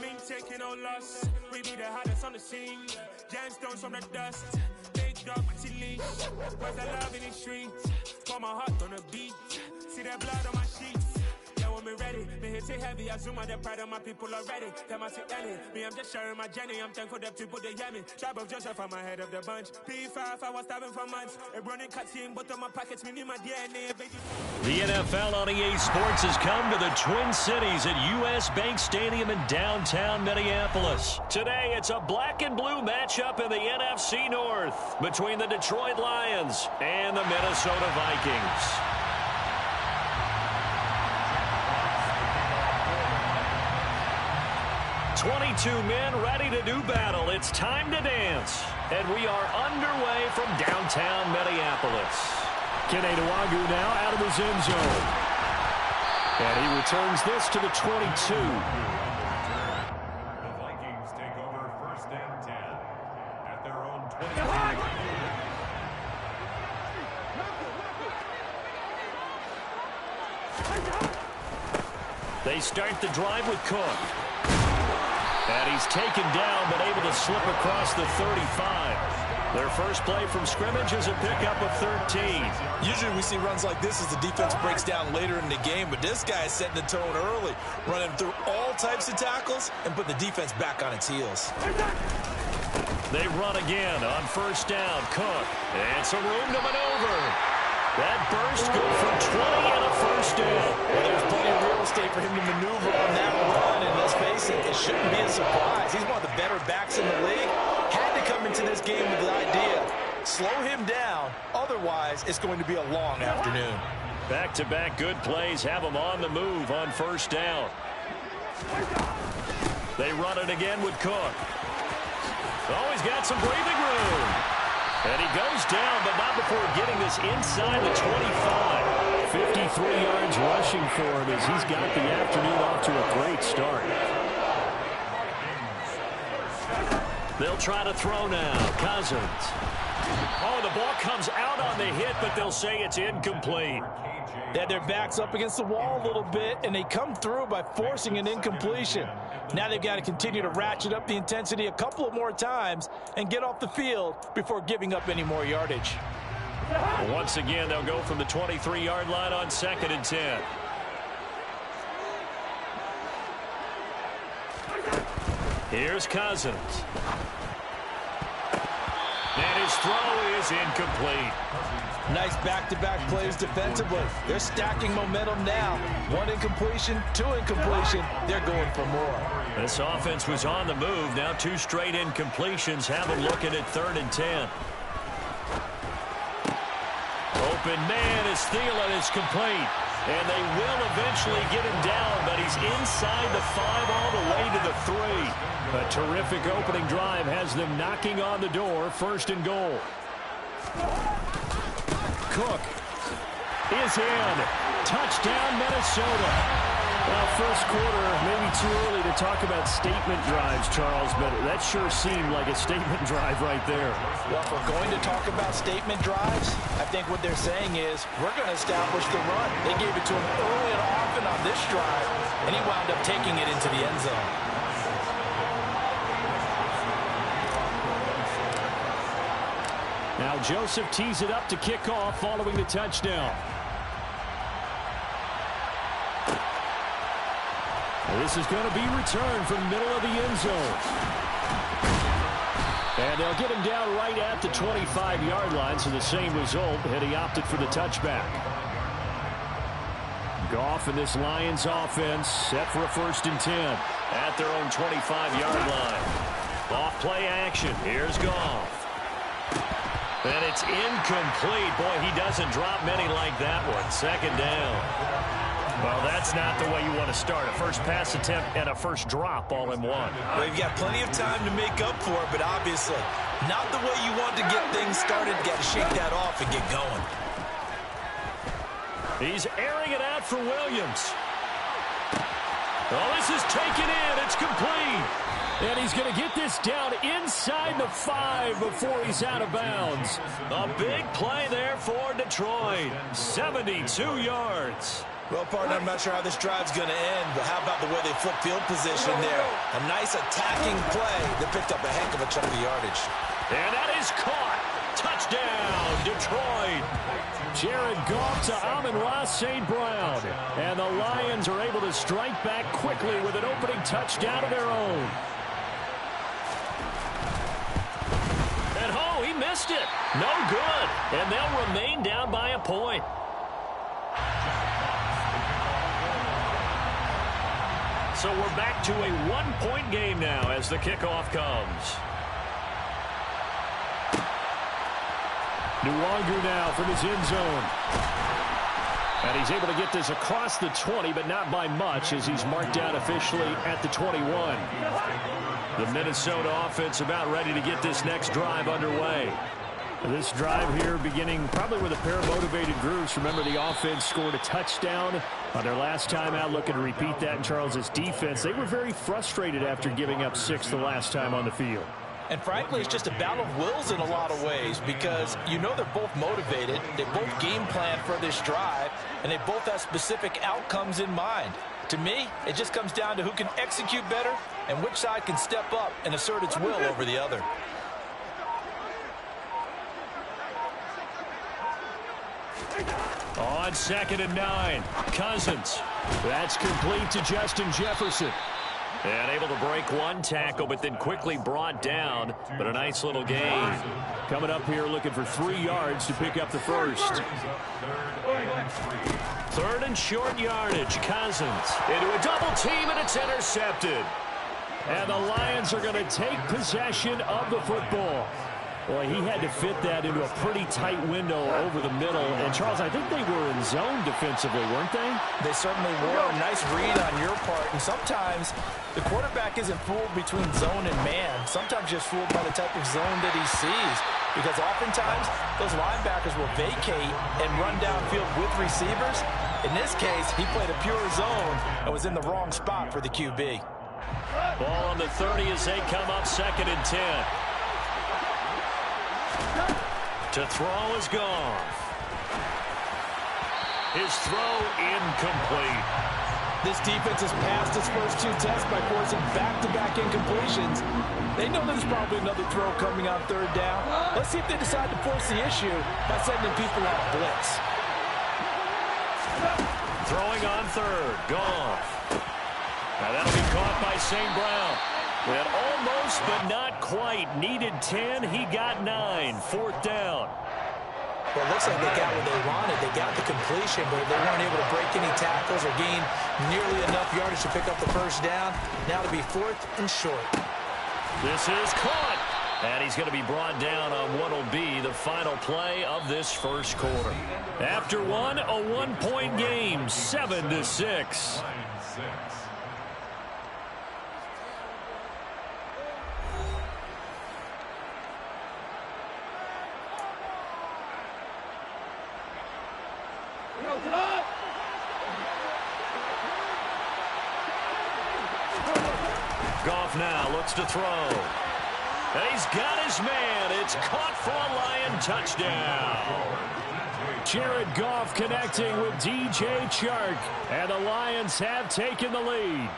mean taking no loss. We be the hottest on the scene. Gemstones from the dust. Big dog with your leash. Where's the love in the streets? Pour my heart on the beat. See that blood on my sheets. Yeah, when me ready, me hit it heavy. I zoom out the pride of my people already. Them I see Ellie. Me, I'm just sharing my journey. I'm thankful that people they hear me. Tribe of Joseph, I'm ahead of the bunch. P5, I was starving for months. A running cutscene, but on my pockets, me need my DNA. Baby. The NFL on EA Sports has come to the Twin Cities at US Bank Stadium in downtown Minneapolis. Today, it's a black and blue matchup in the NFC North between the Detroit Lions and the Minnesota Vikings. 22 men ready to do battle. It's time to dance. And we are underway from downtown Minneapolis. Kenny Nwagu now out of his end zone. And he returns this to the 22. The Vikings take over 1st and 10 at their own 22. They start the drive with Cook. And he's taken down, but able to slip across the 35. Their first play from scrimmage is a pickup of 13. Usually we see runs like this as the defense breaks down later in the game, but this guy is setting the tone early, running through all types of tackles and put the defense back on its heels. They run again on 1st down. Cook. And some room to maneuver. That burst good for 20 and a 1st down. Well, there's plenty of real estate for him to maneuver on that run, and let's face it, it shouldn't be a surprise. He's one of the better backs in the league. Had to come into this game with the idea, slow him down, otherwise it's going to be a long afternoon. Back-to-back good plays have him on the move on 1st down. They run it again with Cook. Oh, he's got some breathing room. And he goes down, but not before getting this inside the 25. 53 yards rushing for him as he's got the afternoon off to a great start. They'll try to throw now. Cousins. Oh, the ball comes out on the hit, but they'll say it's incomplete. They had their backs up against the wall a little bit, and they come through by forcing an incompletion. Now they've got to continue to ratchet up the intensity a couple of more times and get off the field before giving up any more yardage. Once again, they'll go from the 23-yard line on 2nd and 10. Here's Cousins. And his throw is incomplete. Nice back-to-back plays defensively. They're stacking momentum now. 1 incompletion, 2 incompletion. They're going for more. This offense was on the move. Now 2 straight incompletions have them looking at 3rd and 10. Open man is Thielen is complete. And they will eventually get him down, but he's inside the 5 all the way to the 3. A terrific opening drive has them knocking on the door. 1st and goal. Cook is in. Touchdown, Minnesota. Well, first quarter, maybe too early to talk about statement drives, Charles, but that sure seemed like a statement drive right there. Well, if we're going to talk about statement drives, I think what they're saying is we're going to establish the run. They gave it to him early and often on this drive, and he wound up taking it into the end zone. Now Joseph tees it up to kick off following the touchdown. This is going to be returned from the middle of the end zone. And they'll get him down right at the 25-yard line, so the same result, and he opted for the touchback. Goff and this Lions offense set for a 1st and 10 at their own 25-yard line. Off play action. Here's Goff. And it's incomplete. Boy, he doesn't drop many like that one. 2nd down. Well, that's not the way you want to start. A first pass attempt and a first drop all in one. Well, you've got plenty of time to make up for it, but obviously not the way you want to get things started. Got to shake that off and get going. He's airing it out for Williams. Oh, this is taken in. It's complete. And he's going to get this down inside the 5 before he's out of bounds. A big play there for Detroit. 72 yards. Well, partner, I'm not sure how this drive's going to end, but how about the way they flip field position there? A nice attacking play that picked up a heck of a chunk of yardage. And that is caught. Touchdown, Detroit. Jared Goff to Amon-Ra St. Brown. And the Lions are able to strike back quickly with an opening touchdown of their own. And oh, he missed it. No good. And they'll remain down by a point. So we're back to a one-point game now as the kickoff comes. Nwangu now from his end zone. And he's able to get this across the 20, but not by much as he's marked down officially at the 21. The Minnesota offense about ready to get this next drive underway. This drive here beginning probably with a pair of motivated groups. Remember, the offense scored a touchdown on their last time out, looking to repeat that in Charles's defense. They were very frustrated after giving up 6 the last time on the field. And frankly, it's just a battle of wills in a lot of ways because you know they're both motivated, they both game plan for this drive, and they both have specific outcomes in mind. To me, it just comes down to who can execute better and which side can step up and assert its will over the other. On 2nd and 9, Cousins. That's complete to Justin Jefferson. And able to break one tackle, but then quickly brought down. But a nice little gain. Coming up here looking for 3 yards to pick up the first. 3rd and short yardage. Cousins into a double team, and it's intercepted. And the Lions are going to take possession of the football. Boy, he had to fit that into a pretty tight window over the middle. And, Charles, I think they were in zone defensively, weren't they? They certainly were. A nice read on your part. And sometimes the quarterback isn't fooled between zone and man. Sometimes just fooled by the type of zone that he sees. Because oftentimes those linebackers will vacate and run downfield with receivers. In this case, he played a pure zone and was in the wrong spot for the QB. Ball on the 30 as they come up 2nd and 10. To throw is Goff. His throw incomplete. This defense has passed its first 2 tests by forcing back-to-back incompletions. They know there's probably another throw coming on 3rd down. Let's see if they decide to force the issue by sending people off blitz. Throwing on 3rd, Goff. Now that'll be caught by St. Brown. And almost, but not quite. Needed 10. He got 9. 4th down. Well, it looks like they got what they wanted. They got the completion, but they weren't able to break any tackles or gain nearly enough yardage to pick up the first down. Now to be 4th and short. This is caught. And he's going to be brought down on what will be the final play of this first quarter. After one, a 1-point game, 7-6. Goff now looks to throw. And he's got his man. It's caught for a Lion touchdown. Jared Goff connecting with DJ Chark. And the Lions have taken the lead.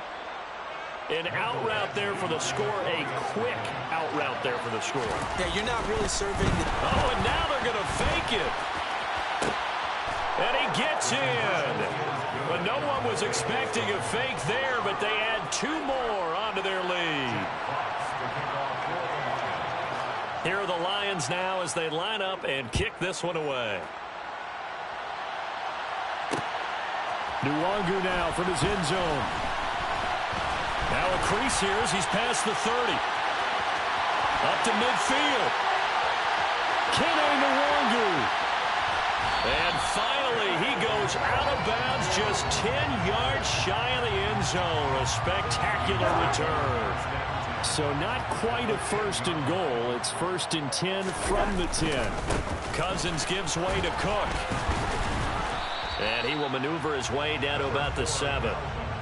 An out route there for the score. A quick out route there for the score. Yeah, you're not really serving the... Oh, and now they're going to fake it. And he gets in. But no one was expecting a fake there, but they add 2 more onto their lead. Here are the Lions now as they line up and kick this one away. Nwangu now from his end zone. Now a crease here as he's past the 30. Up to midfield. Kene Nwangu. And finally, he goes out of bounds just 10 yards shy of the end zone. A spectacular return. So not quite a 1st and goal. It's 1st and 10 from the 10. Cousins gives way to Cook. And he will maneuver his way down to about the 7.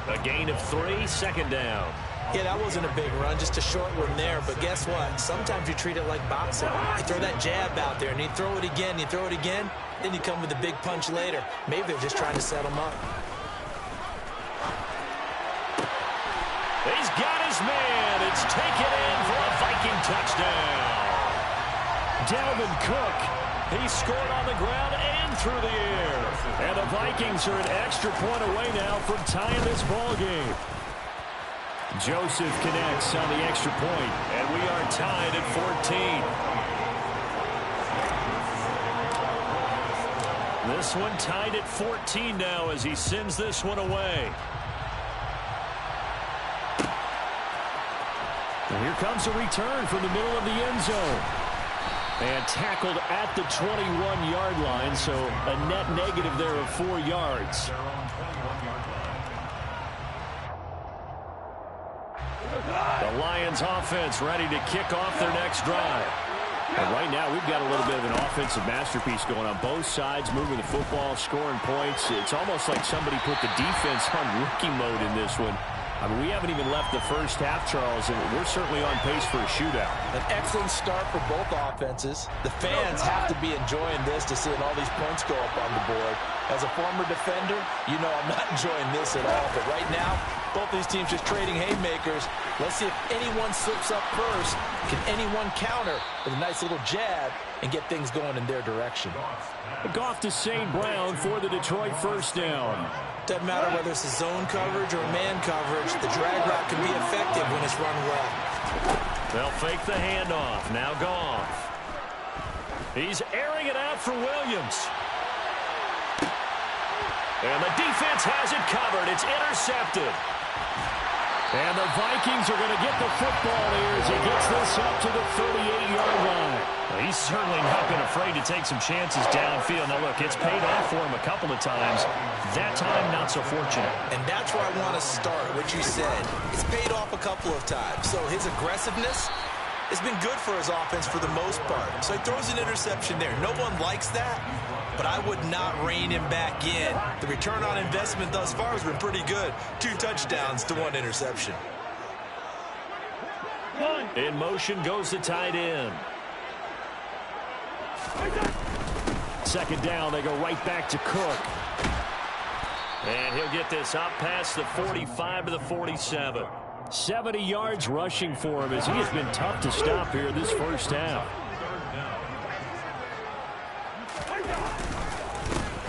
A gain of 3, 2nd down. Yeah, that wasn't a big run, just a short one there. But guess what? Sometimes you treat it like boxing. You throw that jab out there, and you throw it again, then you come with a big punch later. Maybe they're just trying to set them up. He's got his man. It's taken in for a Viking touchdown. Dalvin Cook, he scored on the ground and through the air. And the Vikings are an extra point away now from tying this ball game. Joseph connects on the extra point, and we are tied at 14. This one tied at 14 now as he sends this one away. And here comes a return from the middle of the end zone. And tackled at the 21-yard line, so a net negative there of 4 yards. The Lions offense ready to kick off their next drive. And right now we've got a little bit of an offensive masterpiece going on both sides, moving the football, scoring points. It's almost like somebody put the defense on rookie mode in this one. I mean, we haven't even left the first half, Charles, and we're certainly on pace for a shootout. An excellent start for both offenses. The fans have to be enjoying this to seeing all these points go up on the board. As a former defender, you know I'm not enjoying this at all. But right now, both these teams just trading haymakers. Let's see if anyone slips up first. Can anyone counter with a nice little jab and get things going in their direction? Goff to St. Brown for the Detroit first down. Doesn't matter whether it's a zone coverage or man coverage, the drag route can be effective when it's run well. They'll fake the handoff. Now Goff. He's airing it out for Williams. And the defense has it covered. It's intercepted. And the Vikings are going to get the football here as he gets this up to the 38-yard line. Well, he's certainly not been afraid to take some chances downfield. Now, look, it's paid off for him a couple of times. That time, not so fortunate. And that's where I want to start, what you said. It's paid off a couple of times. So his aggressiveness has been good for his offense for the most part. So he throws an interception there. No one likes that, but I would not rein him back in. The return on investment thus far has been pretty good. 2 touchdowns to 1 interception. In motion goes the tight end. Second down, they go right back to Cook. And he'll get this up past the 45 to the 47. 70 yards rushing for him as he has been tough to stop here this first half.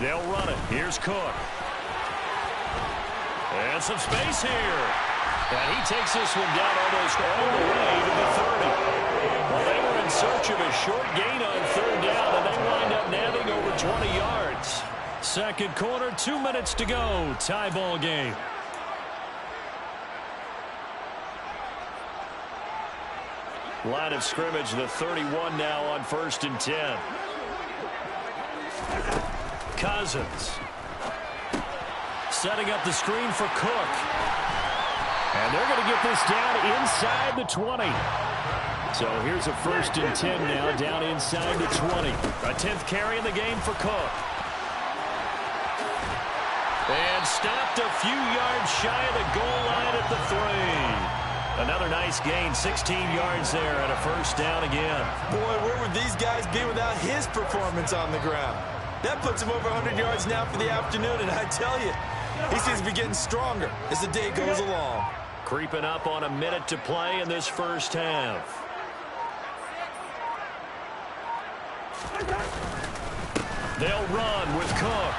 They'll run it. Here's Cook. And some space here. And he takes this one down almost all the way to the 30. Well, they were in search of a short gain on third down, and they wind up nabbing over 20 yards. Second quarter, 2 minutes to go. Tie ball game. Line of scrimmage, the 31 now on 1st and 10. Cousins. Setting up the screen for Cook. And they're going to get this down inside the 20. So here's a 1st and 10 now, down inside the 20. A 10th carry in the game for Cook. And stopped a few yards shy of the goal line at the 3. Another nice gain, 16 yards there and a 1st down again. Boy, where would these guys be without his performance on the ground? That puts him over 100 yards now for the afternoon, and I tell you, he seems to be getting stronger as the day goes along. Creeping up on a minute to play in this first half. They'll run with Cook.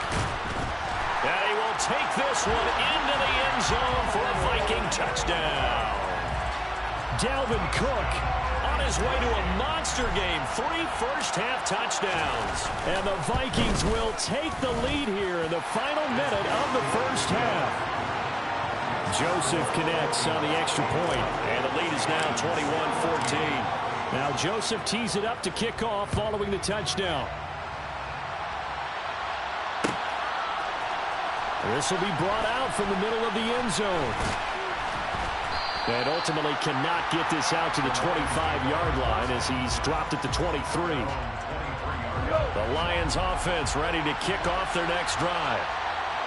And he will take this one into the end zone for a Viking touchdown. Dalvin Cook on his way to a monster game. 3 first-half touchdowns. And the Vikings will take the lead here in the final minute of the first half. Joseph connects on the extra point, and the lead is now 21-14. Now Joseph tees it up to kick off following the touchdown. This will be brought out from the middle of the end zone. And ultimately cannot get this out to the 25-yard line as he's dropped it to 23. The Lions offense ready to kick off their next drive.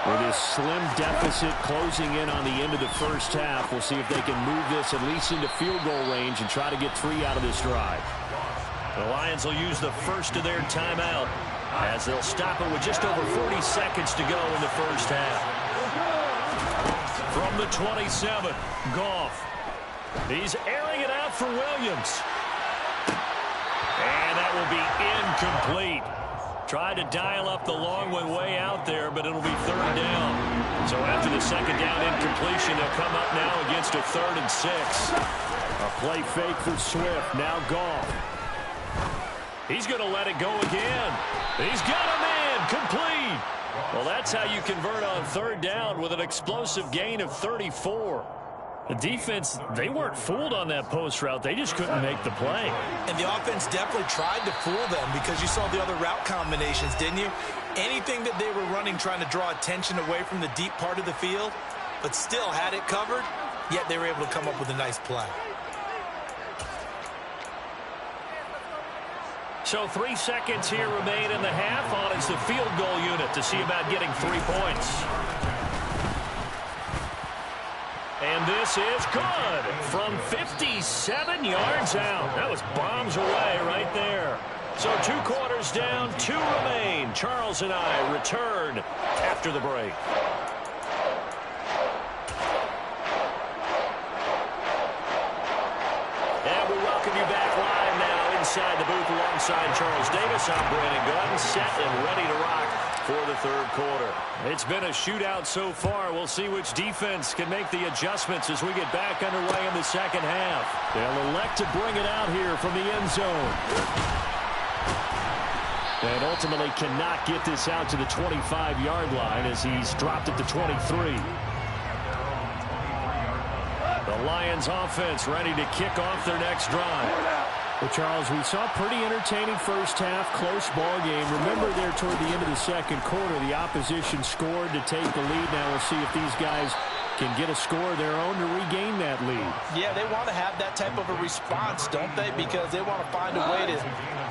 With this slim deficit closing in on the end of the first half, we'll see if they can move this at least into field goal range and try to get 3 out of this drive. The Lions will use the first of their timeout as they'll stop it with just over 40 seconds to go in the first half. From the 27, Goff. He's airing it out for Williams. And that will be incomplete. Tried to dial up the long one way out there, but it'll be third down. So after the second down incompletion, they'll come up now against a 3rd and 6. A play fake for Swift. Now Goff. He's going to let it go again. He's got him in. Complete. Well, that's how you convert on third down with an explosive gain of 34. The defense, they weren't fooled on that post route. They just couldn't make the play. And the offense definitely tried to fool them because you saw the other route combinations, didn't you? Anything that they were running trying to draw attention away from the deep part of the field, but still had it covered, yet they were able to come up with a nice play. So 3 seconds here remain in the half. On is the field goal unit to see about getting 3 points. And this is good from 57 yards out. That was bombs away right there. So 2 quarters down, 2 remain. Charles and I return after the break. And we welcome you back live now inside the booth alongside Charles Davis. I'm Brandon Gunn, set and ready to rock for the third quarter. It's been a shootout so far. We'll see which defense can make the adjustments as we get back underway in the second half. They'll elect to bring it out here from the end zone. And ultimately cannot get this out to the 25-yard line as he's dropped it to 23. The Lions offense ready to kick off their next drive. Well, Charles, we saw a pretty entertaining first half, close ball game. Remember there toward the end of the second quarter, the opposition scored to take the lead. Now we'll see if these guys can get a score of their own to regain that lead. Yeah, they want to have that type of a response, don't they? Because they want to find a way to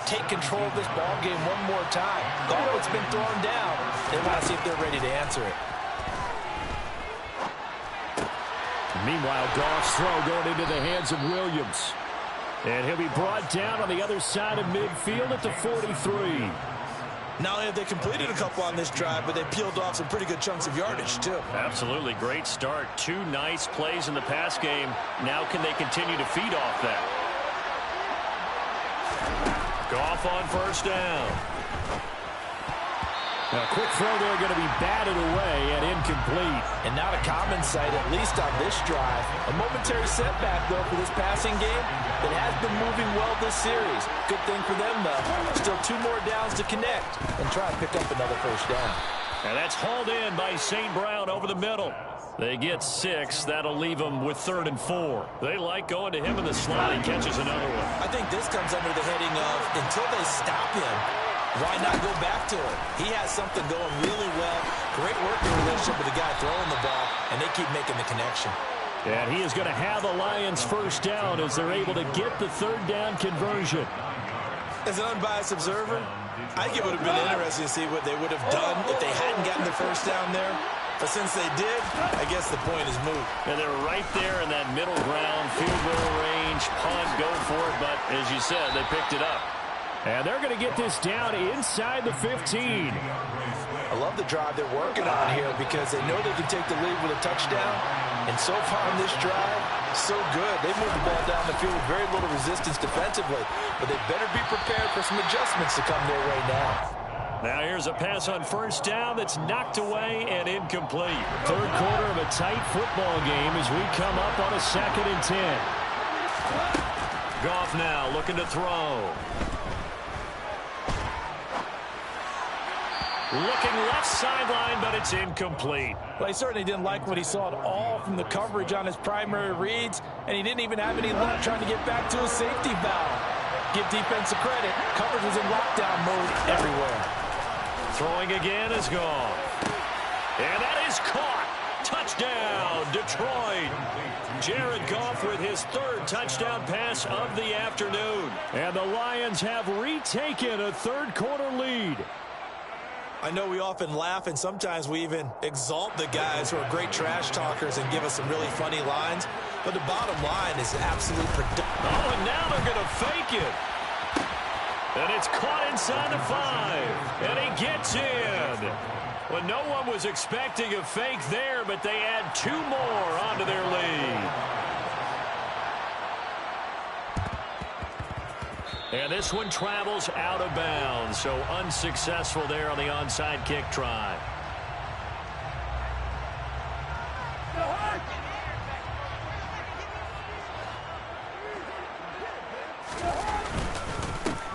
take control of this ball game one more time. Although it's been thrown down, they want to see if they're ready to answer it. Meanwhile, Goff's throw going into the hands of Williams. And he'll be brought down on the other side of midfield at the 43. Not only have they completed a couple on this drive, but they peeled off some pretty good chunks of yardage, too. Absolutely. Great start. 2 nice plays in the pass game. Now can they continue to feed off that? Goff on first down. A quick throw there going to be batted away and incomplete. And not a common sight, at least on this drive. A momentary setback, though, for this passing game that has been moving well this series. Good thing for them, though. Still 2 more downs to connect and try and pick up another first down. And that's hauled in by St. Brown over the middle. They get 6. That'll leave them with 3rd and 4. They like going to him in the slot. He catches another one. I think this comes under the heading of until they stop him, why not go back to him? He has something going really well. Great working relationship with the guy throwing the ball, and they keep making the connection. And he is going to have the Lions first down as they're able to get the 3rd down conversion. As an unbiased observer, I think it would have been interesting to see what they would have done if they hadn't gotten the first down there. But since they did, I guess the point is moot. And they're right there in that middle ground, field goal range, punt, go for it. But as you said, they picked it up. And they're going to get this down inside the 15. I love the drive they're working on here because they know they can take the lead with a touchdown. And so far in this drive, so good. They've moved the ball down the field with very little resistance defensively. But they better be prepared for some adjustments to come their way now. Now here's a pass on first down that's knocked away and incomplete. Third quarter of a tight football game as we come up on a 2nd and 10. Goff now looking to throw. Looking left sideline, but it's incomplete. Well, he certainly didn't like what he saw at all from the coverage on his primary reads, and he didn't even have any luck trying to get back to his safety valve. Give defense a credit. Coverage was in lockdown mode everywhere. Throwing again is gone. And that is caught. Touchdown, Detroit. Jared Goff with his 3rd touchdown pass of the afternoon. And the Lions have retaken a third quarter lead. I know we often laugh and sometimes we even exalt the guys who are great trash talkers and give us some really funny lines. But the bottom line is absolute production. Oh, and now they're going to fake it. And it's caught inside the 5. And he gets in. Well, no one was expecting a fake there, but they add 2 more onto their lead. And this one travels out of bounds, so unsuccessful there on the onside kick try.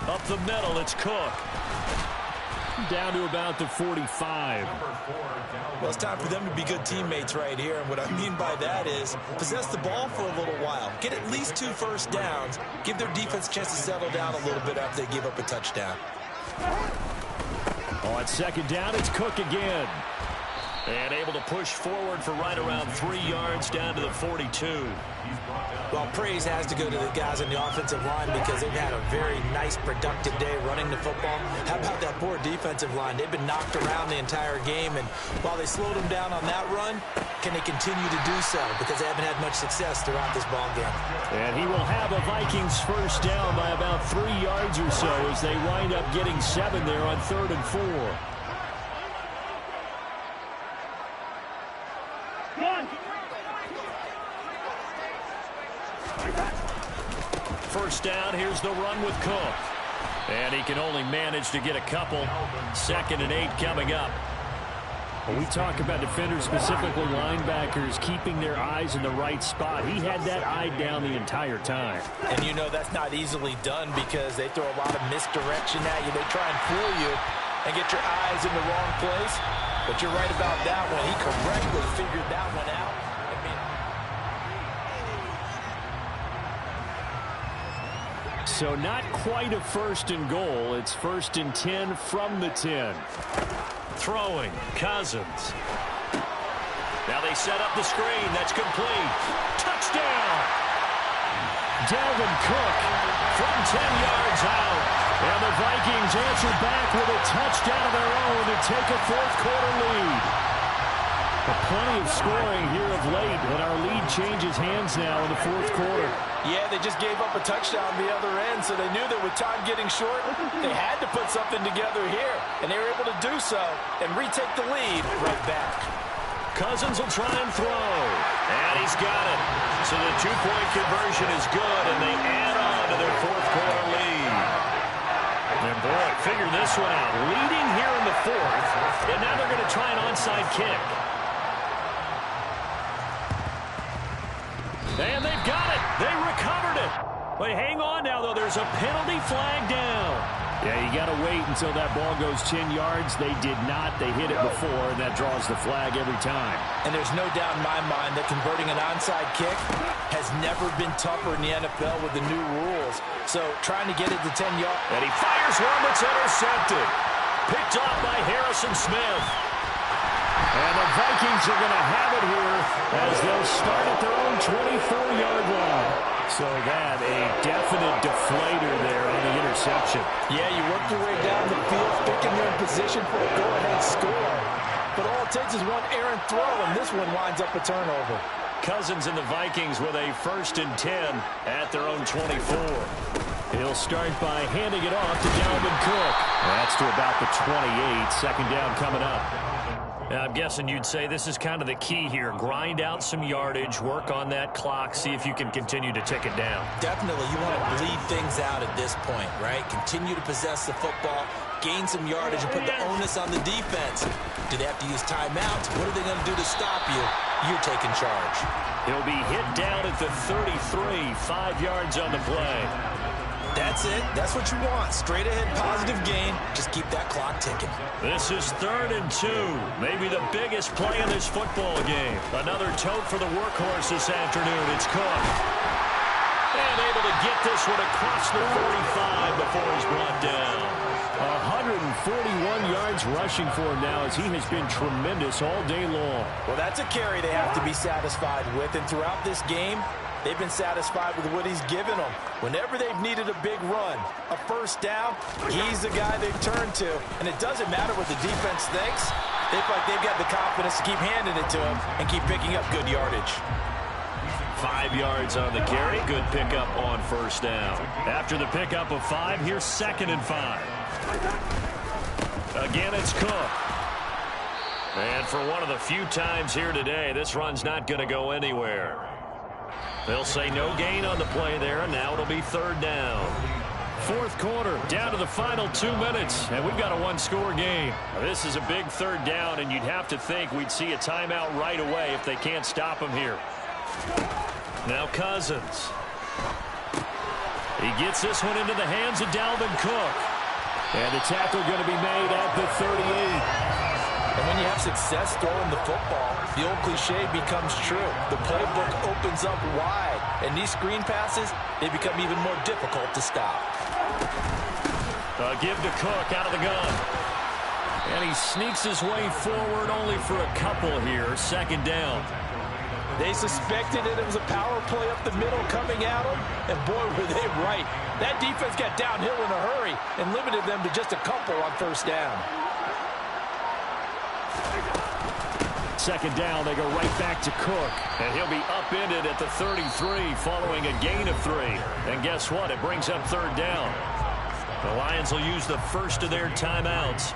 Up the middle, it's Cook. Down to about the 45. Well, it's time for them to be good teammates right here. And what I mean by that is possess the ball for a little while. Get at least 2 first downs. Give their defense a chance to settle down a little bit after they give up a touchdown. On second down, it's Cook again. And able to push forward for right around 3 yards down to the 42. Well, praise has to go to the guys on the offensive line because they've had a very nice, productive day running the football. How about that poor defensive line? They've been knocked around the entire game, and while they slowed them down on that run, can they continue to do so? Because they haven't had much success throughout this ball game. And he will have a Vikings first down by about 3 yards or so as they wind up getting 7 there on 3rd and 4. First down, here's the run with Cook. And he can only manage to get a couple. 2nd and 8 coming up. When we talk about defenders, specifically linebackers, keeping their eyes in the right spot, he had that eye down the entire time. And you know that's not easily done because they throw a lot of misdirection at you. They try and fool you and get your eyes in the wrong place. But you're right about that one. He correctly figured that one out. So not quite a 1st and goal. It's 1st and 10 from the 10. Throwing, Cousins. Now they set up the screen. That's complete. Touchdown! Dalvin Cook from 10 yards out. And the Vikings answer back with a touchdown of their own to take a 4th quarter lead. Plenty of scoring here of late, and our lead changes hands now in the 4th quarter. Yeah, they just gave up a touchdown on the other end, so they knew that with time getting short, they had to put something together here, and they were able to do so and retake the lead right back. Cousins will try and throw, and he's got it. So the 2-point conversion is good, and they add on to their 4th quarter lead. And boy, figure this one out. Leading here in the 4th, and now they're going to try an onside kick. And they've got it. They recovered it. But hang on now, though. There's a penalty flag down. Yeah, you got to wait until that ball goes 10 yards. They did not. They hit it before, and that draws the flag every time. And there's no doubt in my mind that converting an onside kick has never been tougher in the NFL with the new rules. So trying to get it to 10 yards. And he fires one that's intercepted. Picked off by Harrison Smith. And the Vikings are going to have it here as they'll start at their own 24-yard line. So that, a definite deflator there on the interception. Yeah, you work your way down the field, thinking you're in position for a go-ahead score. But all it takes is one errant throw, and this one winds up a turnover. Cousins and the Vikings with a 1st and 10 at their own 24. He'll start by handing it off to Dalvin Cook. That's to about the 28. 2nd down coming up. I'm guessing you'd say this is kind of the key here. Grind out some yardage, work on that clock, see if you can continue to tick it down. Definitely. You want to bleed things out at this point, right? Continue to possess the football, gain some yardage, and put the onus on the defense. Do they have to use timeouts? What are they going to do to stop you? You're taking charge. He'll be hit down at the 33, 5 yards on the play. That's it. That's what you want. Straight ahead, positive gain. Just keep that clock ticking. This is 3rd and 2. Maybe the biggest play in this football game. Another tote for the workhorse this afternoon. It's Cook. And able to get this one across the 45 before he's brought down. 141 yards rushing for him now as he has been tremendous all day long. Well, that's a carry they have to be satisfied with. And throughout this game, they've been satisfied with what he's given them. Whenever they've needed a big run, a first down, he's the guy they've turned to. And it doesn't matter what the defense thinks. They feel like they've got the confidence to keep handing it to him and keep picking up good yardage. 5 yards on the carry. Good pickup on 1st down. After the pickup of 5, here's 2nd and 5. Again, it's Cook. And for one of the few times here today, this run's not going to go anywhere. They'll say no gain on the play there, and now it'll be third down. Fourth quarter, down to the final 2 minutes, and we've got a one-score game. This is a big third down, and you'd have to think we'd see a timeout right away if they can't stop him here. Now Cousins. He gets this one into the hands of Dalvin Cook. And the tackle going to be made at the 38. And when you have success throwing the football, the old cliche becomes true. The playbook opens up wide, and these screen passes, they become even more difficult to stop. Give to Cook out of the gun. And he sneaks his way forward only for a couple here. Second down. They suspected it was a power play up the middle coming at them, and boy, were they right. That defense got downhill in a hurry and limited them to just a couple on first down. Second down, they go right back to Cook. And he'll be upended at the 33 following a gain of 3. And guess what? It brings up third down. The Lions will use the first of their timeouts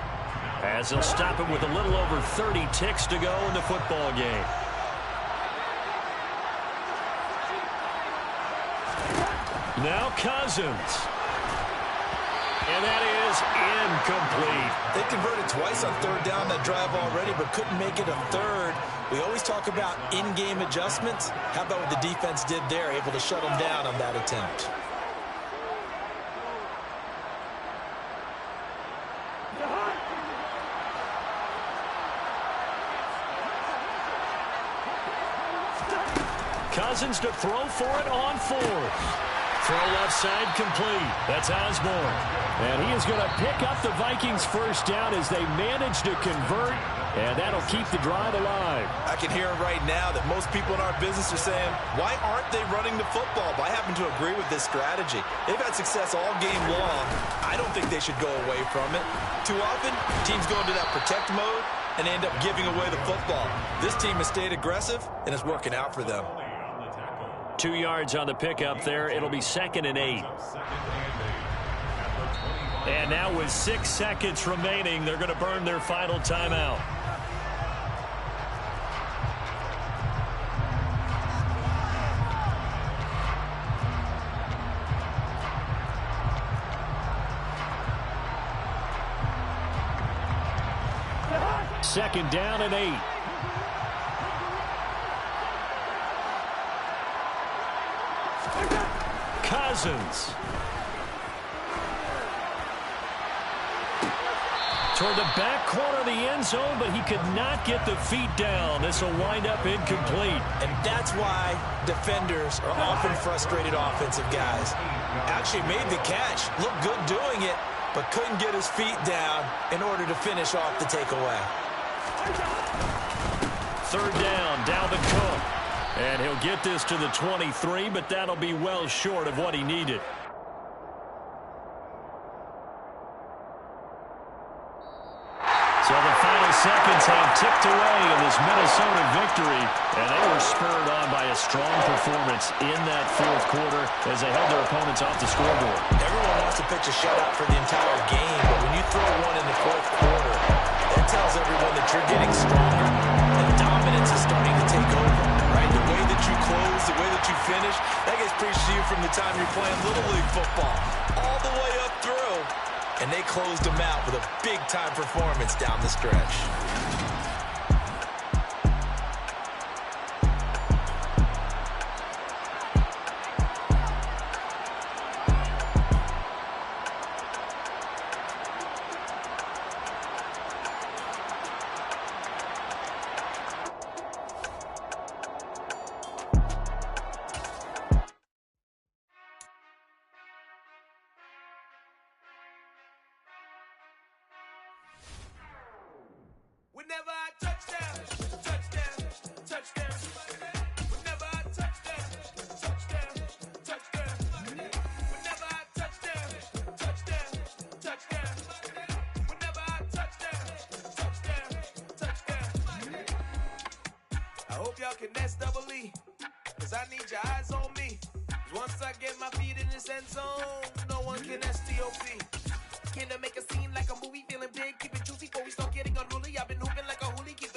as they'll stop it with a little over 30 ticks to go in the football game. Now Cousins. And that is incomplete. They converted twice on third down that drive already, but couldn't make it a third. We always talk about in-game adjustments. How about what the defense did there, able to shut them down on that attempt? Cousins to throw for it on fourth. Throw left side complete. That's Osborne. And he is going to pick up the Vikings first down as they manage to convert, and that'll keep the drive alive. I can hear it right now that most people in our business are saying, why aren't they running the football? But I happen to agree with this strategy. They've had success all game long. I don't think they should go away from it. Too often, teams go into that protect mode and end up giving away the football. This team has stayed aggressive, and it's working out for them. 2 yards on the pickup there. It'll be 2nd and 8. And now with 6 seconds remaining, they're going to burn their final timeout. Second down and 8. Cousins. Toward the back corner of the end zone, but he could not get the feet down. This will wind up incomplete. And that's why defenders are often frustrated offensive guys. Actually made the catch, looked good doing it, but couldn't get his feet down in order to finish off the takeaway. Third down, Dalvin Cook. And he'll get this to the 23, but that'll be well short of what he needed. So the final seconds have ticked away in this Minnesota victory, and they were spurred on by a strong performance in that fourth quarter as they held their opponents off the scoreboard. Everyone wants to pitch a shutout for the entire game, but when you throw one in the fourth quarter, that tells everyone that you're getting stronger, and dominance is starting to take over, right? The way that you close, the way that you finish, that gets preached to you from the time you're playing Little League football, all the way up through. And they closed them out with a big-time performance down the stretch. Whenever I touchdown, touchdown, touchdown. Whenever I touchdown, touchdown, touchdown. Whenever I touchdown, touchdown, touchdown. Whenever I touchdown, touchdown, touchdown. I hope y'all can S-double-E, 'cause I need your eyes on me. 'Cause once I get my feet in this end zone, no one can S-T-O-P. Can I make a scene like a movie, feeling big, keep it juicy before we start getting unruly? I've been hooping like a hooligan.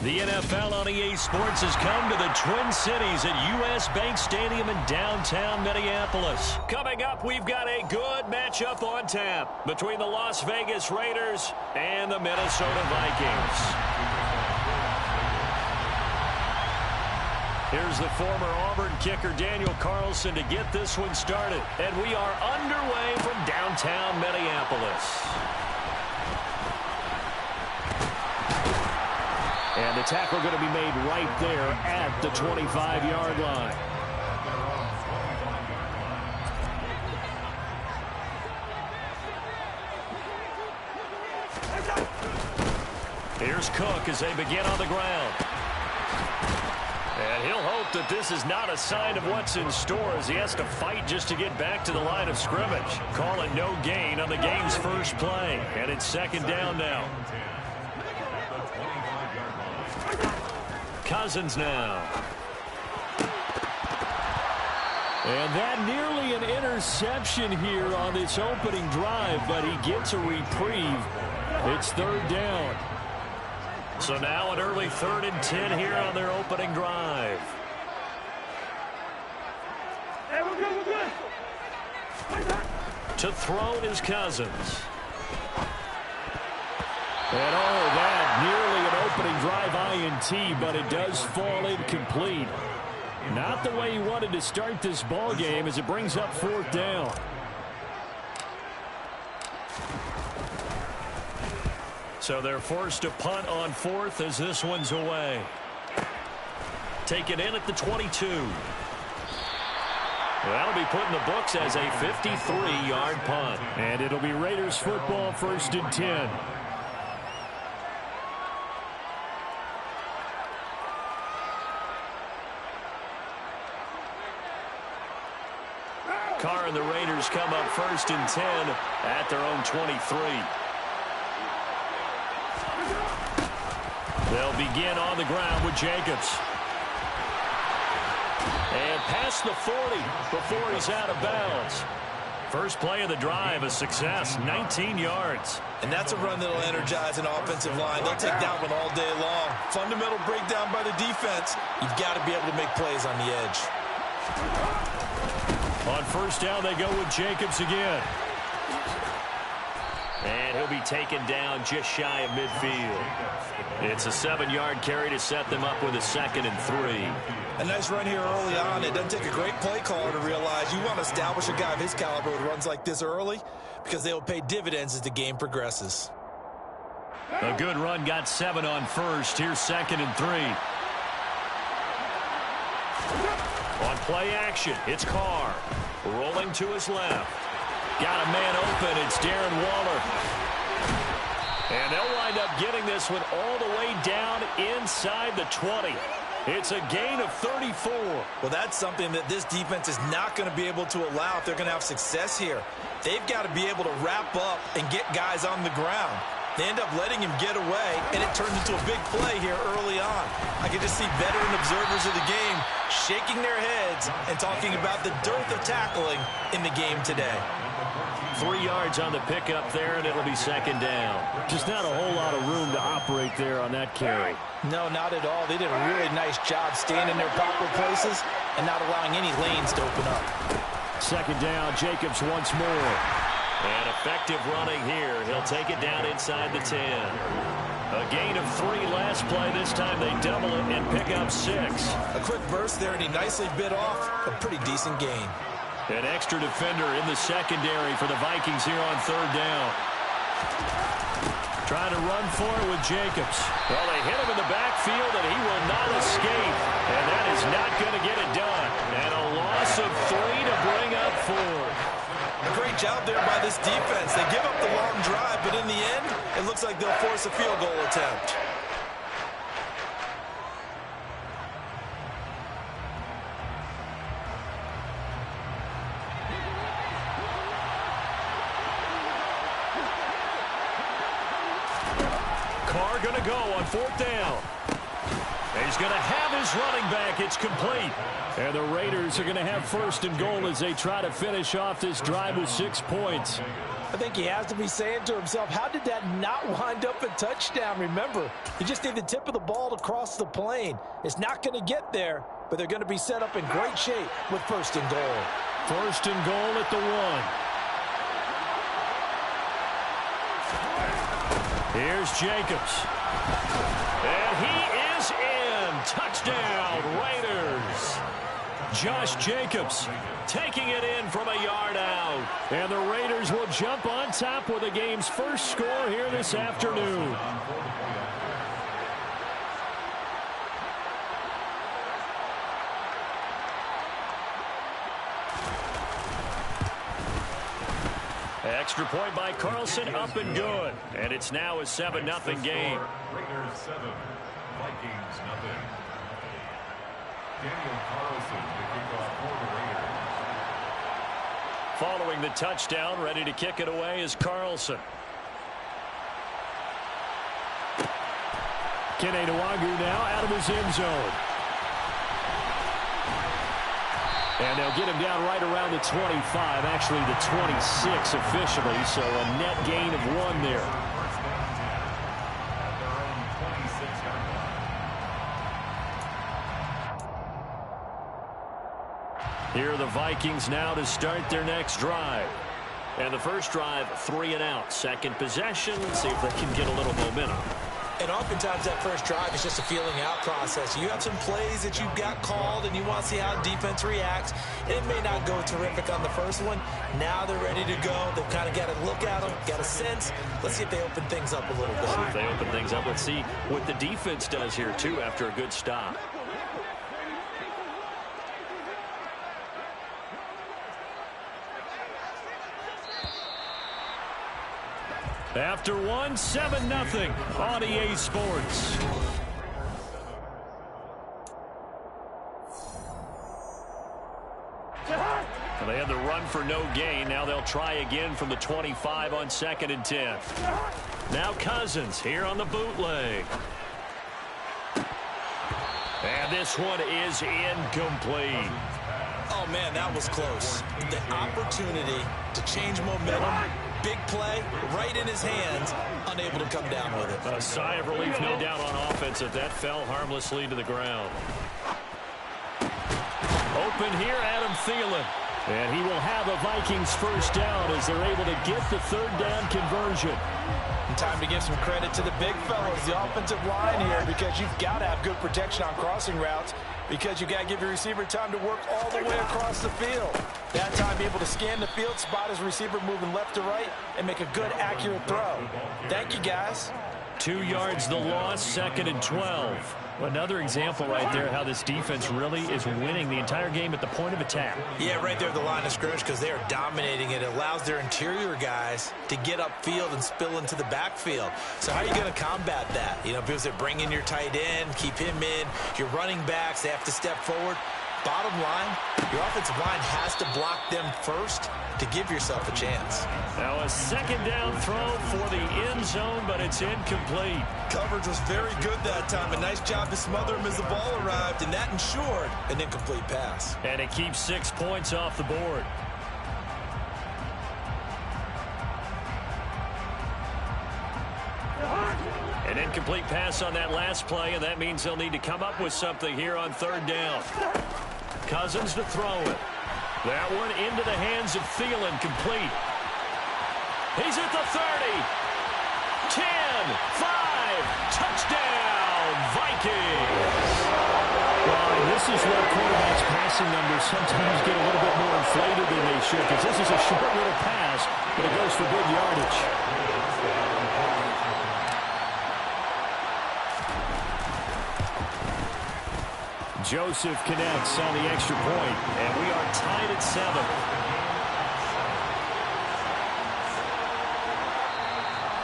The NFL on EA Sports has come to the Twin Cities at U.S. Bank Stadium in downtown Minneapolis. Coming up, we've got a good matchup on tap between the Las Vegas Raiders and the Minnesota Vikings. Here's the former Auburn kicker Daniel Carlson to get this one started. And we are underway from downtown Minneapolis. And the tackle going to be made right there at the 25-yard line. Here's Cook as they begin on the ground. And he'll hope that this is not a sign of what's in store as he has to fight just to get back to the line of scrimmage. Call it no gain on the game's first play. And it's second down now. Cousins now. And that nearly an interception here on this opening drive, but he gets a reprieve. It's third down. So now an early 3rd and 10 here on their opening drive. Hey, we're good. To throw is Cousins. And that nearly an opening drive INT, but it does fall incomplete. Not the way he wanted to start this ball game as it brings up 4th down. So they're forced to punt on 4th as this one's away. Taken in at the 22. That'll be put in the books as a 53-yard punt. And it'll be Raiders football, 1st and 10. Carr and the Raiders come up 1st and 10 at their own 23. They'll begin on the ground with Jacobs. And past the 40 before he's out of bounds. First play of the drive, a success, 19 yards. And that's a run that'll energize an offensive line. They'll take that one all day long. Fundamental breakdown by the defense. You've got to be able to make plays on the edge. On 1st down, they go with Jacobs again. And he'll be taken down just shy of midfield. It's a 7-yard carry to set them up with a 2nd and 3. A nice run here early on. It doesn't take a great play caller to realize you want to establish a guy of his caliber with runs like this early because they will pay dividends as the game progresses. A good run, got 7 on 1st. Here's 2nd and 3. On play action, it's Carr. Rolling to his left. Got a man open. It's Darren Waller. And they'll wind up getting this one all the way down inside the 20. It's a gain of 34. Well, that's something that this defense is not going to be able to allow if they're going to have success here. They've got to be able to wrap up and get guys on the ground. They end up letting him get away, and it turns into a big play here early on. I can just see veteran observers of the game shaking their heads and talking about the dearth of tackling in the game today. 3 yards on the pickup there, and it'll be 2nd down. Just not a whole lot of room to operate there on that carry. No, not at all. They did a really nice job staying in their proper places and not allowing any lanes to open up. 2nd down, Jacobs once more. And effective running here. He'll take it down inside the 10. A gain of 3 last play. This time they double it and pick up 6. A quick burst there, and he nicely bit off a pretty decent gain. An extra defender in the secondary for the Vikings here on 3rd down. Trying to run for it with Jacobs. Well, they hit him in the backfield, and he will not escape. And that is not going to get it done. And a loss of 3 to bring up 4. A great job there by this defense. They give up the long drive, but in the end, it looks like they'll force a field goal attempt. Carr going to go on 4th down. He's going to have his running back. It's complete. And the Raiders are going to have 1st and goal as they try to finish off this drive with 6 points. I think he has to be saying to himself, how did that not wind up a touchdown? Remember, you just need the tip of the ball to cross the plane. It's not going to get there, but they're going to be set up in great shape with 1st and goal. 1st and goal at the 1. Here's Jacobs. And he is in. Touchdown, Raiders. Josh Jacobs taking it in from a yard out. And the Raiders will jump on top with the game's first score here this afternoon. Extra point by Carlson, up and good. And it's now a 7-0 game. Raiders 7, Vikings 0. Daniel Carlson, the kickoff for the Raiders. Following the touchdown, ready to kick it away is Carlson. Kene Nwagu now out of his end zone. And they'll get him down right around the 25, actually the 26 officially, so a net gain of 1 there. First down 10 at their own 26-yard line. Here are the Vikings now to start their next drive. And the first drive, 3 and out. Second possession, see if they can get a little momentum. And oftentimes that first drive is just a feeling out process. You have some plays that you've got called and you want to see how defense reacts. It may not go terrific on the first one. Now they're ready to go. They've kind of got to look at them, got a sense. Let's see if they open things up a little bit. See if they open things up. Let's see what the defense does here, too, after a good stop. After 1, 7-0 on EA Sports. Well, they had the run for no gain. Now they'll try again from the 25 on 2nd and 10. Now Cousins here on the bootleg. And this one is incomplete. Oh, man, that was close. The opportunity to change momentum. Big play, right in his hands, unable to come down with it. A sigh of relief, no doubt, on offense if that fell harmlessly to the ground. Open here, Adam Thielen. And he will have a Vikings first down as they're able to get the 3rd down conversion. And time to give some credit to the big fellas, the offensive line here, because you've got to have good protection on crossing routes, because you've got to give your receiver time to work all the way across the field. That time, be able to scan the field, spot his receiver moving left to right, and make a good, accurate throw. Thank you, guys. 2 yards the loss, 2nd and 12. Another example right there how this defense really is winning the entire game at the point of attack. Yeah, right there at the line of scrimmage, because they are dominating it. It allows their interior guys to get upfield and spill into the backfield. So how are you going to combat that? You know, because they bring in your tight end, keep him in. Your running backs, they have to step forward. Bottom line, your offensive line has to block them first to give yourself a chance. Now a 2nd down throw for the end zone, but it's incomplete. Coverage was very good that time. A nice job to smother him as the ball arrived, and that ensured an incomplete pass. And it keeps 6 points off the board. An incomplete pass on that last play, and that means they'll need to come up with something here on 3rd down. Cousins to throw it. That one into the hands of Thielen, complete. He's at the 30. 10, 5, touchdown, Vikings. Well, and this is where quarterbacks' passing numbers sometimes get a little bit more inflated than they should, because this is a short little pass, but it goes for good yardage. Joseph connects on the extra point, and we are tied at 7.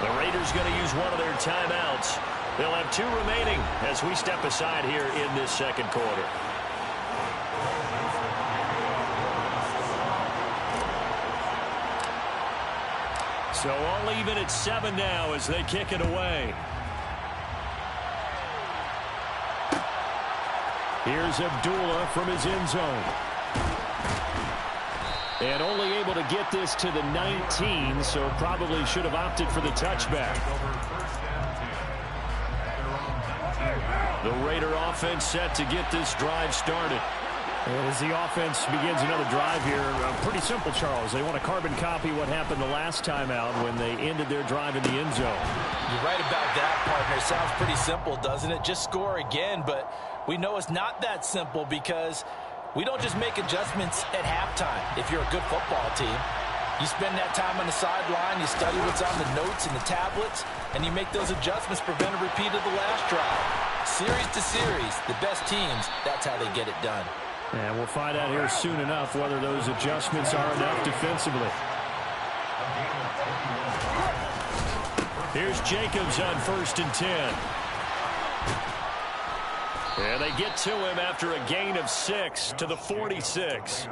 The Raiders going to use one of their timeouts. They'll have 2 remaining as we step aside here in this 2nd quarter. So all even at 7 now as they kick it away. Here's Abdullah from his end zone. And only able able to get this to the 19, so probably should have opted for the touchback. The Raider offense set to get this drive started. And as the offense begins another drive here, pretty simple, Charles. They want to carbon copy what happened the last time out when they ended their drive in the end zone. You're right about that, partner. Sounds pretty simple, doesn't it? Just score again, but we know it's not that simple because we don't just make adjustments at halftime if you're a good football team. You spend that time on the sideline, you study what's on the notes and the tablets, and you make those adjustments, prevent a repeat of the last drive. Series to series, the best teams, that's how they get it done. And we'll find out here soon enough whether those adjustments are enough defensively. Here's Jacobs on 1st and 10. And they get to him after a gain of 6 to the 46.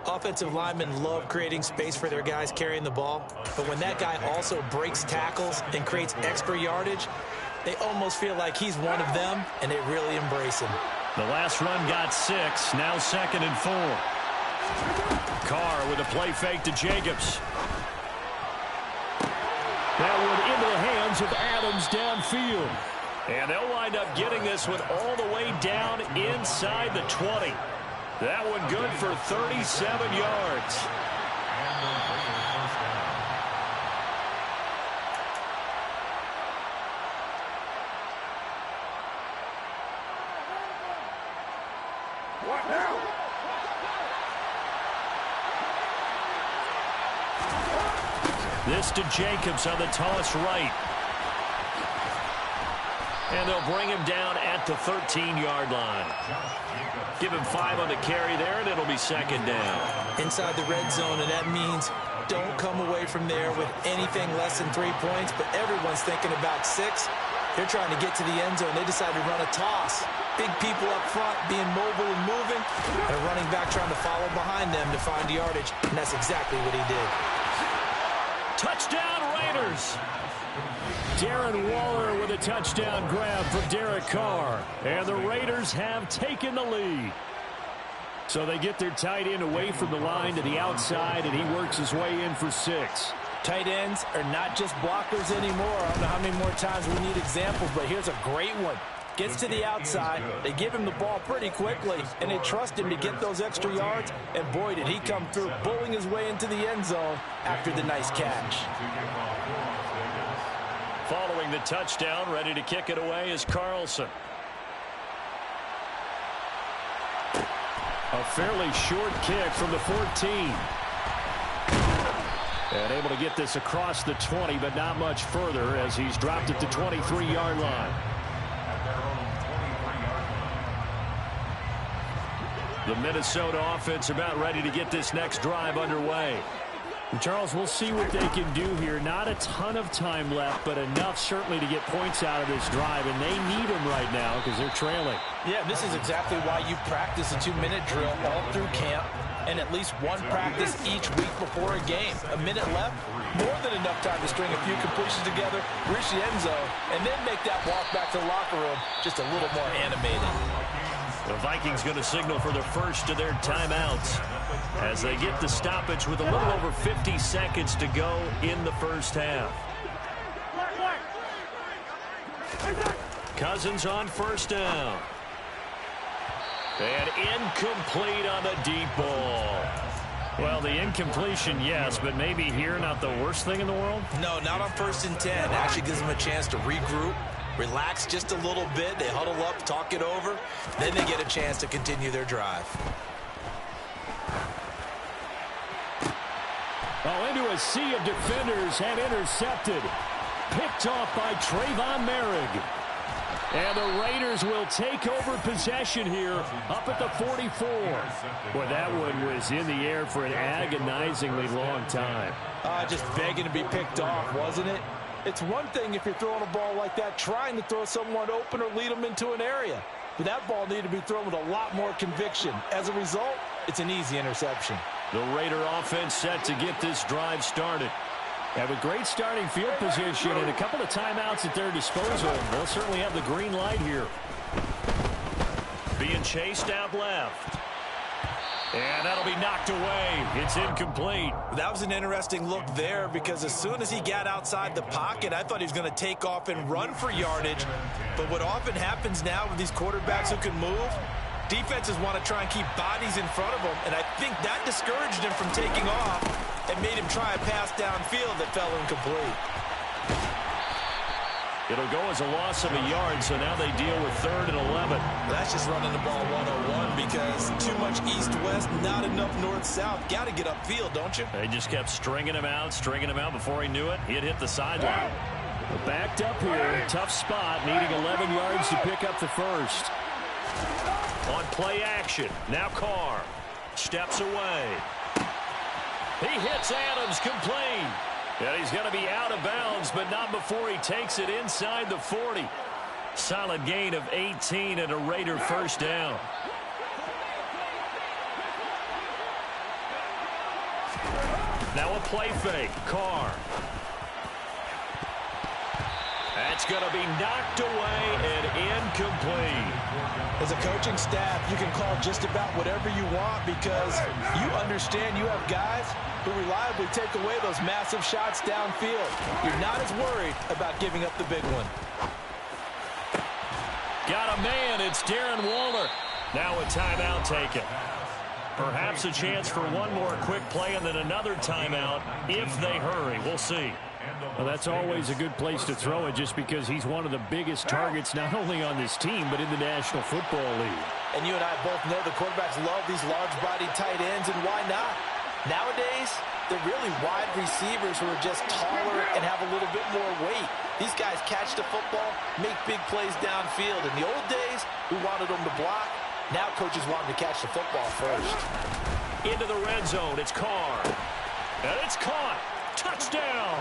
Offensive linemen love creating space for their guys carrying the ball, but when that guy also breaks tackles and creates extra yardage, they almost feel like he's one of them, and they really embrace him. The last run got 6, now 2nd and 4. Carr with a play fake to Jacobs. That one into the hands of Adams downfield. And they'll wind up getting this one all the way down inside the 20. That one good for 37 yards. This to Jacobs on the toss right. And they'll bring him down at the 13-yard line. Give him 5 on the carry there, and it'll be 2nd down. Inside the red zone, and that means don't come away from there with anything less than 3 points, but everyone's thinking about 6. They're trying to get to the end zone. They decide to run a toss. Big people up front being mobile and moving, and a running back trying to follow behind them to find yardage, and that's exactly what he did. Touchdown, Raiders! Darren Waller with a touchdown grab for Derek Carr. And the Raiders have taken the lead. So they get their tight end away from the line to the outside, and he works his way in for 6. Tight ends are not just blockers anymore. I don't know how many more times we need examples, but here's a great one. Gets to the outside, they give him the ball pretty quickly, and they trust him to get those extra yards, and boy, did he come through, bullying his way into the end zone after the nice catch. Following the touchdown, ready to kick it away is Carlson. A fairly short kick from the 14. And able to get this across the 20, but not much further as he's dropped at the 23-yard line. The Minnesota offense about ready to get this next drive underway. And Charles, we'll see what they can do here. Not a ton of time left, but enough certainly to get points out of this drive, and they need them right now because they're trailing. Yeah, this is exactly why you practice a 2-minute drill all through camp and at least one practice each week before a game. A minute left, more than enough time to string a few completions together, reach the end zone, and then make that walk back to the locker room just a little more animated. The Vikings going to signal for the first of their timeouts as they get the stoppage with a little over 50 seconds to go in the first half. Cousins on 1st down. And incomplete on the deep ball. Well, the incompletion, yes, but maybe here not the worst thing in the world? No, not on 1st and 10. It actually gives them a chance to regroup, relax just a little bit. They huddle up, talk it over. Then they get a chance to continue their drive. Oh, into a sea of defenders and intercepted. Picked off by Trayvon Merrick. And the Raiders will take over possession here up at the 44. Boy, that one was in the air for an agonizingly long time. Just begging to be picked off, wasn't it? It's one thing if you're throwing a ball like that, trying to throw someone open or lead them into an area. But that ball needed to be thrown with a lot more conviction. As a result, it's an easy interception. The Raider offense set to get this drive started. And with great starting field position and a couple of timeouts at their disposal, they'll certainly have the green light here. Being chased out left. And that'll be knocked away. It's incomplete. That was an interesting look there because as soon as he got outside the pocket, I thought he was going to take off and run for yardage. But what often happens now with these quarterbacks who can move, defenses want to try and keep bodies in front of them, and I think that discouraged him from taking off and made him try a pass downfield that fell incomplete. It'll go as a loss of a yard, so now they deal with 3rd and 11. That's just running the ball 101 because too much east-west, not enough north-south. Got to get upfield, don't you? They just kept stringing him out before he knew it. He'd hit the sideline. Backed up here, tough spot, needing 11 yards to pick up the first. On play action, now Carr steps away. He hits Adams, complete. And he's going to be out of bounds, but not before he takes it inside the 40. Solid gain of 18 and a Raider first down. Now a play fake. Carr. That's going to be knocked away and incomplete. As a coaching staff, you can call just about whatever you want because you understand you have guys who reliably take away those massive shots downfield. You're not as worried about giving up the big one. Got a man. It's Darren Waller. Now a timeout taken. Perhaps a chance for one more quick play and then another timeout if they hurry. We'll see. Well, that's always a good place to throw it just because he's one of the biggest targets not only on this team but in the National Football League. And you and I both know the quarterbacks love these large-bodied tight ends, and why not? Nowadays, they're really wide receivers who are just taller and have a little bit more weight. These guys catch the football, make big plays downfield. In the old days, we wanted them to block. Now coaches want them to catch the football first. Into the red zone. It's Carr. And it's caught. Touchdown.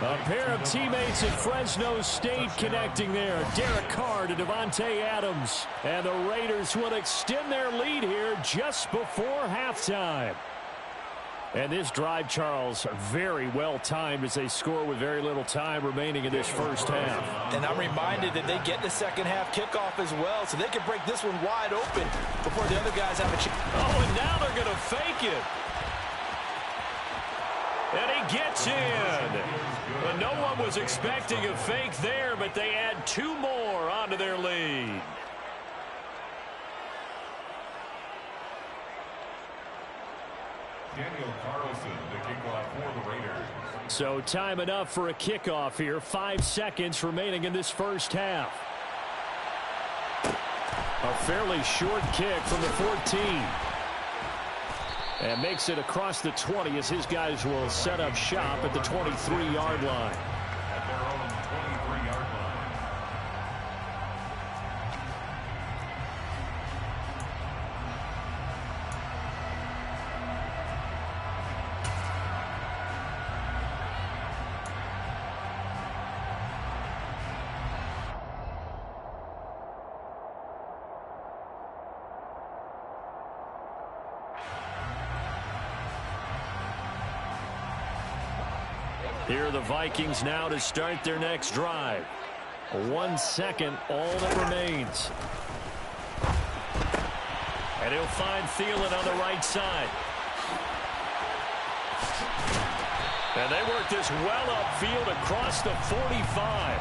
A pair of teammates at Fresno State connecting there. Derek Carr to Devontae Adams. And the Raiders will extend their lead here just before halftime. And this drive, Charles, very well timed as they score with very little time remaining in this first half. And I'm reminded that they get the second half kickoff as well, so they can break this one wide open before the other guys have a chance. Oh, and now they're going to fake it. And he gets in. And no one was expecting a fake there, but they add 2 more onto their lead. Daniel Carlson, the kickoff for the Raiders. So time enough for a kickoff here. 5 seconds remaining in this first half. A fairly short kick from the 14. And makes it across the 20 as his guys will set up shop at the 23-yard line. At their own 23-yard line. Here are the Vikings now to start their next drive. 1 second, all that remains. And he'll find Thielen on the right side. And they work this well upfield across the 45.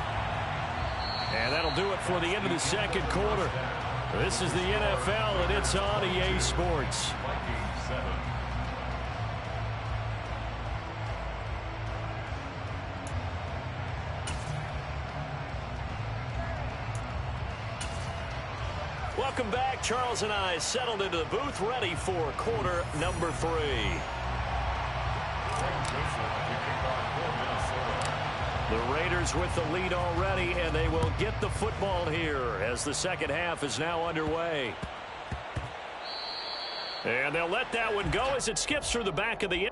And that'll do it for the end of the second quarter. This is the NFL, and it's on EA Sports. Vikings 7. Welcome back. Charles and I settled into the booth, ready for quarter number 3. The Raiders with the lead already, and they will get the football here as the second half is now underway. And they'll let that one go as it skips through the back of the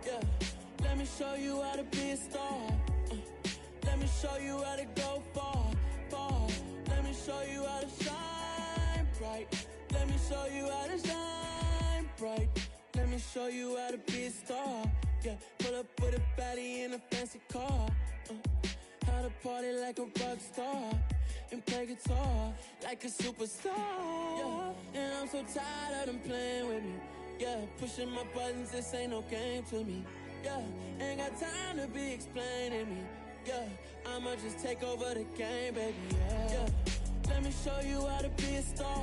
Yeah, let me show you how to be a star. Let me show you how to go far, far. Let me show you how to shine bright. Let me show you how to shine bright. Let me show you how to be a star. Yeah, pull up with a baddie in a fancy car. How to party like a rock star and play guitar like a superstar. Yeah, and I'm so tired of them playing with me. Yeah, pushing my buttons, this ain't no game to me. Yeah, ain't got time to be explaining me. Yeah, I'ma just take over the game, baby. Yeah, let me show you how to be a star.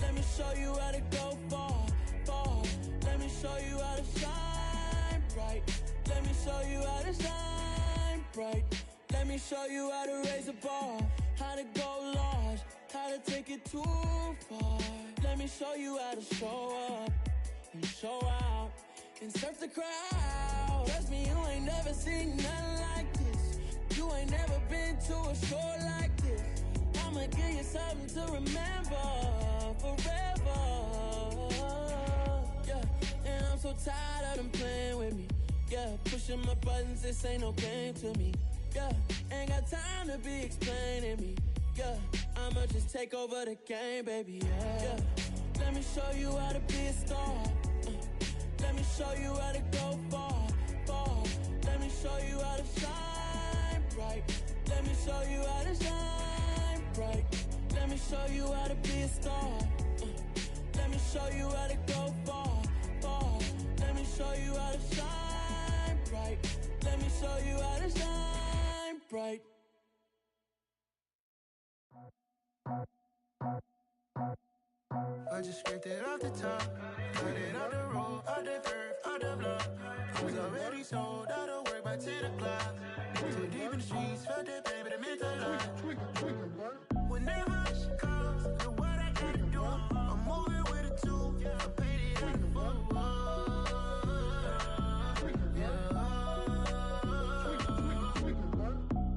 Let me show you how to go far, far. Let me show you how to shine bright. Let me show you how to shine bright. Let me show you how to raise a bar, how to go large, how to take it too far. Let me show you how to show up and show out and surf the crowd. Trust me, you ain't never seen nothing like this. You ain't never been to a show like this. I'ma give you something to remember forever. Yeah, and I'm so tired of them playing with me. Yeah, pushing my buttons, this ain't no game to me. Yeah, ain't got time to be explaining me. Yeah, I'ma just take over the game, baby. Yeah, let me show you how to be a star. Let me show you how to go far, far. Let me show you how to shine bright. Let me show you how to shine bright. Let me show you how to be a star. Let me show you how to go far, far. Let me show you how to shine bright. Let me show you how to shine bright. I just scraped it off the top, cut it out the road, out the curve, out the block. I was already sold, out of work by 10 o'clock. Too deep in the streets, felt that pain, but it meant a lot. Whenever she calls, look what I gotta do. I'm moving with a two, I'm painted out the four.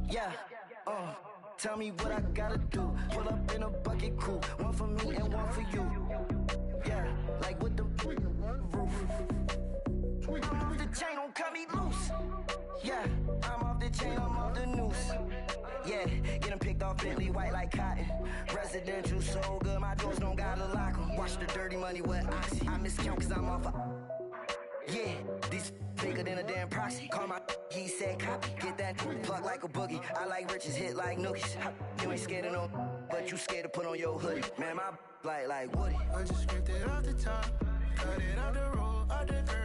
Yeah, tell me what I gotta do. Pull up in a bucket crew, one for me and one for you. Yeah, like with the roof. I'm off the chain, don't cut me loose. Yeah, I'm off the chain, I'm off the noose. Yeah, getting picked off Bentley, white like cotton. Residential so good, my doors don't gotta lock 'em. Watch the dirty money with oxy. I miscount cause I'm off yeah, these bigger than a damn proxy. Call my he said copy. Get that plug like a boogie. I like riches, hit like nookies. You ain't scared of no, but you scared to put on your hoodie. Man, my like Woody. I just scraped it off the top, cut it out the road, out the curve.